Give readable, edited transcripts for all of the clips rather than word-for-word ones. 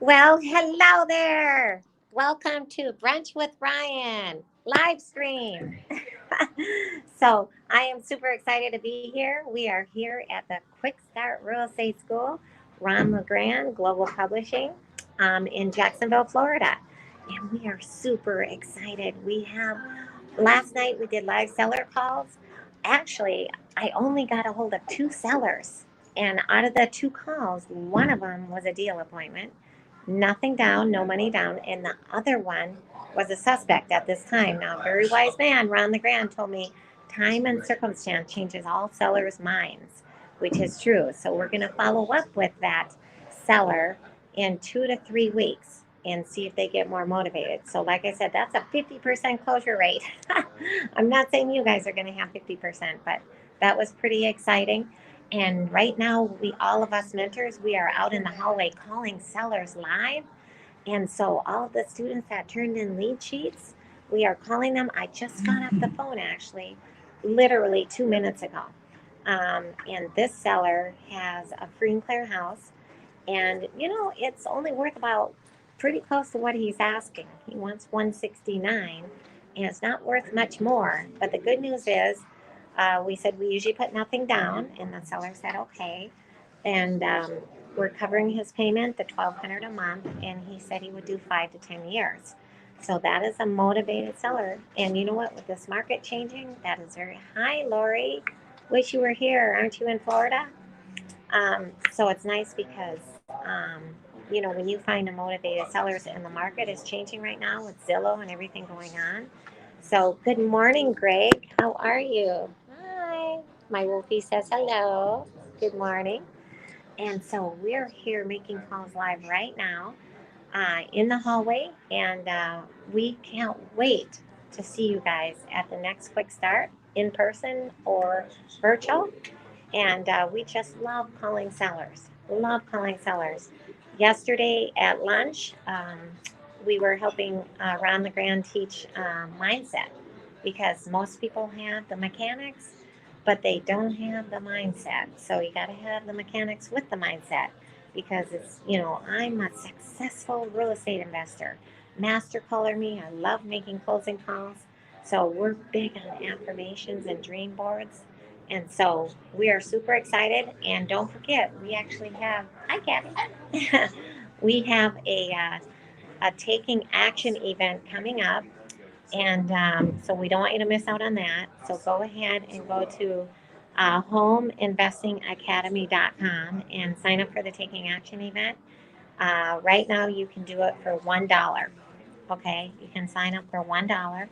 Well, hello there. Welcome to Brunch with Ryan live stream. So, I am super excited to be here. We are here at the Quick Start Real Estate School, Ron LeGrand Global Publishing in Jacksonville, Florida. And we are super excited. Last night we did live seller calls. Actually, I only got a hold of two sellers. And out of the two calls, one of them was a deal appointment, nothing down, no money down, and the other one was a suspect at this time. Now, a very wise man, Ron the Grand, told me time and circumstance changes all sellers' minds, which is true. So we're going to follow up with that seller in 2 to 3 weeks and see if they get more motivated. So, like I said, that's a 50% closure rate. I'm not saying you guys are going to have 50%, but that was pretty exciting. And right now, all of us mentors, we are out in the hallway calling sellers live. And so all of the students that turned in lead sheets, we are calling them. I just got off the phone actually, literally 2 minutes ago. And this seller has a free and clear house. And it's only worth about pretty close to what he's asking. He wants 169, and it's not worth much more. But the good news is, we said we usually put nothing down, and the seller said okay. And we're covering his payment, the 1,200 a month, and he said he would do 5 to 10 years. So that is a motivated seller. And you know what? With this market changing, that is very high, Lori. Wish you were here. Aren't you in Florida? So it's nice because, when you find a motivated sellers and the market is changing right now with Zillow and everything going on. So good morning, Greg. How are you? Hi. My Wolfie says hello. Good morning. And so we're here making calls live right now in the hallway, and we can't wait to see you guys at the next Quick Start in person or virtual. And we just love calling sellers. Love calling sellers. Yesterday at lunch, we were helping Ron the Grand teach mindset because most people have the mechanics, but they don't have the mindset. So you got to have the mechanics with the mindset because I'm a successful real estate investor. Master color me. I love making closing calls. So we're big on affirmations and dream boards. And so we are super excited. And don't forget, we actually have, hi, Kathy. We have a taking action event coming up. And so we don't want you to miss out on that. So go ahead and go to homeinvestingacademy.com and sign up for the Taking Action event. Right now, you can do it for $1. Okay, you can sign up for $1,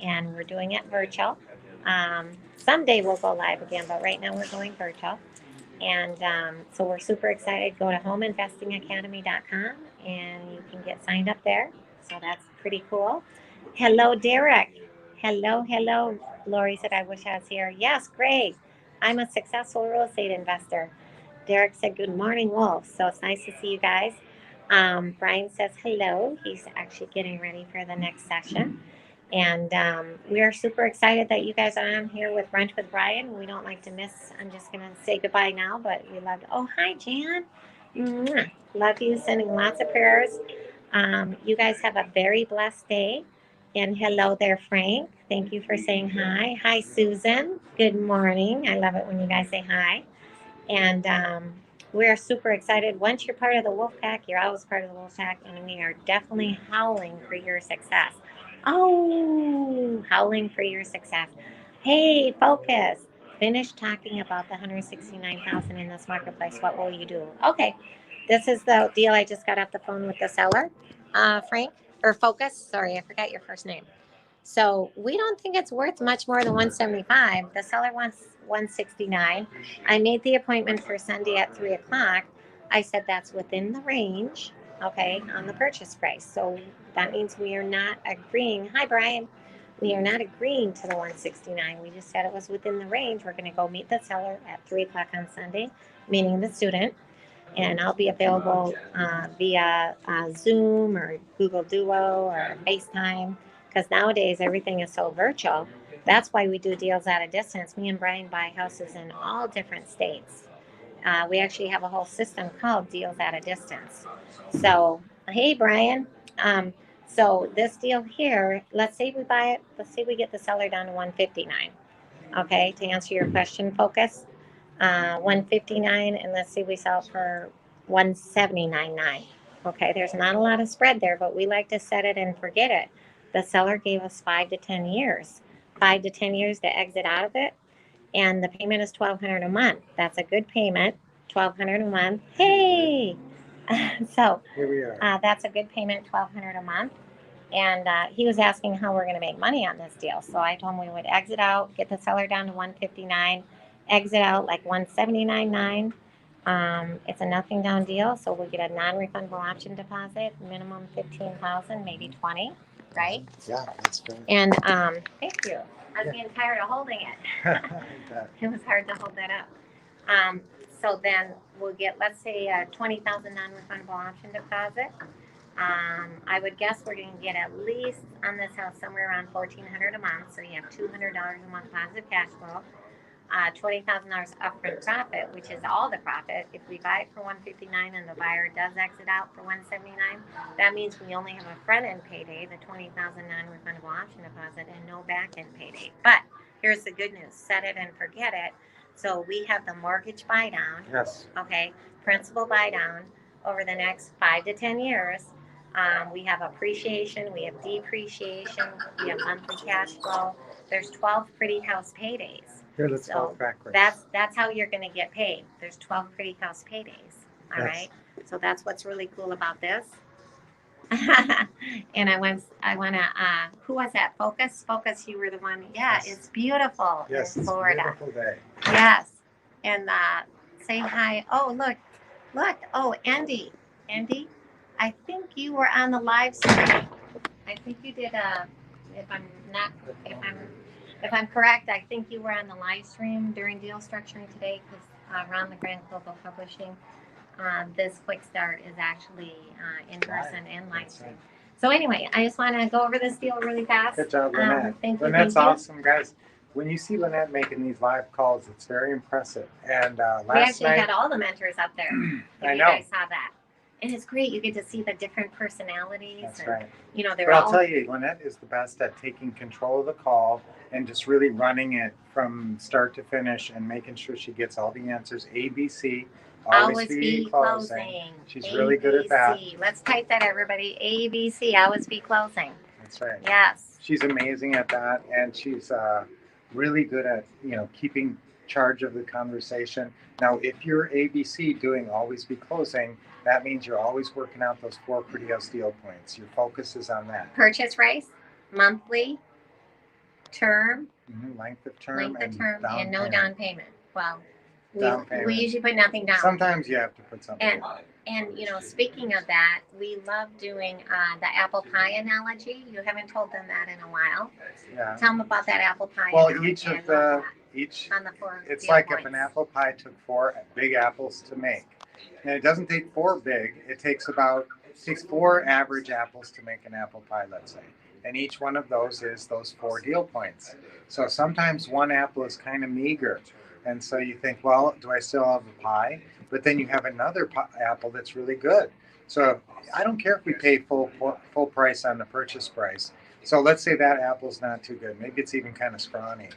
and we're doing it virtual. Someday we'll go live again, but right now we're going virtual. And so we're super excited. Go to homeinvestingacademy.com and you can get signed up there. So that's pretty cool. Hello, Derek. Hello, hello. Lori said, I wish I was here. Yes, great. I'm a successful real estate investor. Derek said, good morning, Wolf. So it's nice to see you guys. Brian says hello. He's actually getting ready for the next session. And we are super excited that you guys are on here with Brunch with Brian. We don't like to miss. I'm just going to say goodbye now, but we love. Oh, hi, Jan. Mwah. Love you. Sending lots of prayers. You guys have a very blessed day. And hello there, Frank. Thank you for saying hi. Hi, Susan. Good morning. I love it when you guys say hi. And we're super excited. Once you're part of the Wolf Pack, you're always part of the Wolf Pack, and we are definitely howling for your success. Oh, howling for your success. Hey, focus. Finish talking about the 169,000 in this marketplace. What will you do? Okay, this is the deal. I just got off the phone with the seller, Frank, or Focus. Sorry, I forgot your first name. So we don't think it's worth much more than 175. The seller wants 169. I made the appointment for Sunday at 3 o'clock. I said that's within the range, okay, on the purchase price. So that means we are not agreeing. Hi, Brian. We are not agreeing to the 169. We just said it was within the range. We're going to go meet the seller at 3 o'clock on Sunday, meaning the student. And I'll be available via Zoom or Google Duo or FaceTime because nowadays everything is so virtual. That's why we do deals at a distance. Me and Brian buy houses in all different states. We actually have a whole system called Deals at a Distance. So, hey, Brian. Um, so this deal here, let's say we buy it. Let's say we get the seller down to 159. Okay, to answer your question, focus. 159, and let's say we sell for 179.9. Okay, there's not a lot of spread there, but we like to set it and forget it. The seller gave us 5 to 10 years, 5 to 10 years to exit out of it, and the payment is 1,200 a month. That's a good payment, 1,200 a month. Hey, so Here we are. that's a good payment, 1,200 a month. And he was asking how we're going to make money on this deal. So I told him we would exit out, get the seller down to 159, exit out like 179.9. It's a nothing down deal, so we get a non-refundable option deposit, minimum 15,000, maybe 20, right? Yeah, that's great. And thank you. I was getting tired of holding it. It was hard to hold that up. So then we'll get, let's say, a 20,000 non-refundable option deposit. I would guess we're going to get at least on this house somewhere around 1,400 a month. So you have $200 a month positive cash flow, $20,000 upfront profit, which is all the profit. If we buy it for 159 and the buyer does exit out for 179, that means we only have a front end payday, the 20,000 non-refundable option deposit, and no back end payday. But here's the good news: set it and forget it. So we have the mortgage buy down. Yes. Okay, principal buy down over the next 5 to 10 years. We have appreciation, we have depreciation, we have monthly cash flow. There's 12 pretty house paydays. Here, let's So walk backwards. That's how you're going to get paid. There's 12 pretty house paydays. All Yes. right. So that's what's really cool about this. And I want to. Who was that? Focus. You were the one. Yeah, Yes. it's beautiful Yes, in it's a Florida. beautiful day. Yes. And say hi. Oh, look. Oh, Andy. I think you were on the live stream. I think you did if I'm correct, I think you were on the live stream during deal structuring today because Ron LeGrand Global Publishing, this quick start is actually in person and live stream. So anyway, I just want to go over this deal really fast. Good job, Lynette. Thank you. Lynette's awesome, guys. When you see Lynette making these live calls, it's very impressive. And We last actually night, had all the mentors up there. If I you know. guys saw that. And it's great. You get to see the different personalities. That's and, right. You know, they're But I'll all tell you, Lynette is the best at taking control of the call and just really running it from start to finish and making sure she gets all the answers. ABC, always be closing. She's ABC. really good at that. Let's type that, everybody. ABC, always be closing. That's right. Yes. She's amazing at that, and she's really good at keeping charge of the conversation. Now, if you're ABC doing always be closing, that means you're always working out those 4 pretty house deal points. Your focus is on that. Purchase price, monthly, term, length of term, and no down payment. Well, Down payment. we usually put nothing down. Sometimes you have to put something down. And speaking of that, we love doing the apple pie analogy. You haven't told them that in a while. Yeah. Tell them about that apple pie. Well, analogy. each I of love the that. On the 4 it's deal like points. if an apple pie took 4 big apples to make. And it doesn't take 4 big. It takes 4 average apples to make an apple pie, let's say. And each one of those is those 4 deal points. So sometimes one apple is kind of meager. And so you think, well, do I still have a pie? But then you have another apple that's really good. So I don't care if we pay full price on the purchase price. So let's say that apple's not too good. Maybe it's even kind of scrawny.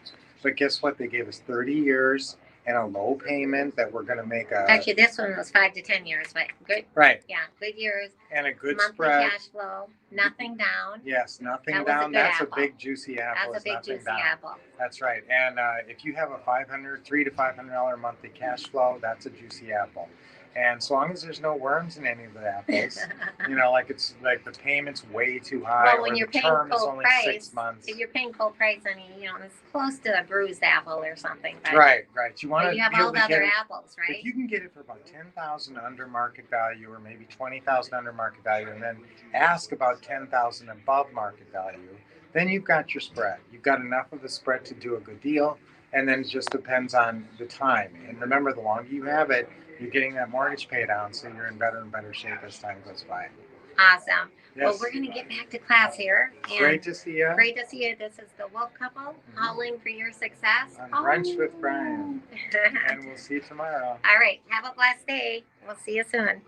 But guess what? They gave us 30 years and a low payment that we're going to make a... Actually, this one was 5 to 10 years, but good. Right. Yeah, good years. And a good monthly spread. Cash flow, nothing down. Yes, nothing That was a down. good That's apple. a big juicy apple. That's a big juicy down. apple. That's right. And if you have a $300 to $500 monthly cash flow, that's a juicy apple. And so long as there's no worms in any of the apples, like it's like the payment's way too high, Well, when or you're the paying term is full only price, 6 months. if you're paying full price, I mean, it's close to a bruised apple or something. But, Right. You want But to you have be able all to the get other it. apples, right? If you can get it for about $10,000 under market value, or maybe $20,000 under market value, and then ask about $10,000 above market value, then you've got your spread. You've got enough of a spread to do a good deal, and then it just depends on the time. And remember, the longer you have it, you're getting that mortgage pay down, so you're in better and better shape as time goes by. Awesome. Well, Yes. we're going to get back to class here. And Great to see you great to see you. This is the Wolf couple howling for your success. on Brunch with Brian. And we'll see you tomorrow. All right. Have a blessed day. We'll see you soon.